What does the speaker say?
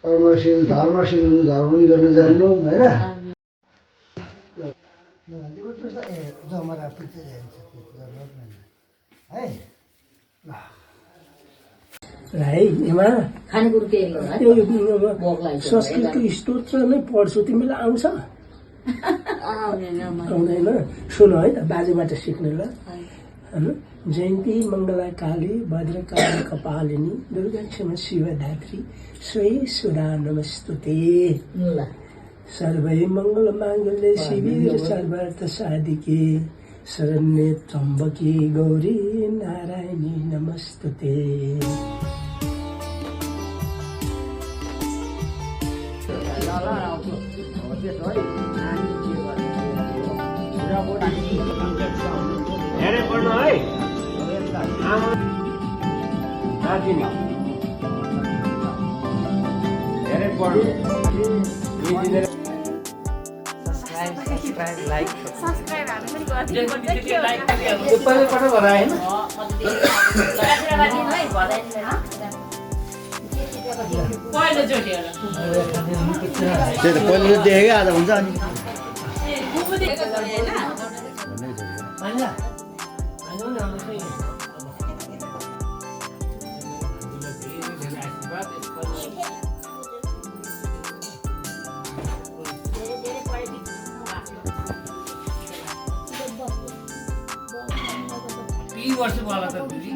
कर्मशील धर्मशील धर्म गर्न जान्नु होइन संस्कृतको स्तोत्र नै पढ्छु तिमीलाई आउँछ आउँदैन सुन है त बाजेबाट सिक्ने ल जयन्ती मङ्गला काली भद्रकाली कपालिनी दुर्गा क्षमा शिवधात्री श्वेश्वरा नमस्तुते सर्वै मङ्गल माङ्गल्ये शिवे सर्वार्थ साधिके शरण्ये त्र्यम्बके गौरी नारायणी नमस्तुते। धेरै पढ्नु है धेरै पढ्नु पहिलो देखेकै आज हुन्छ अनि वर्ष वाला त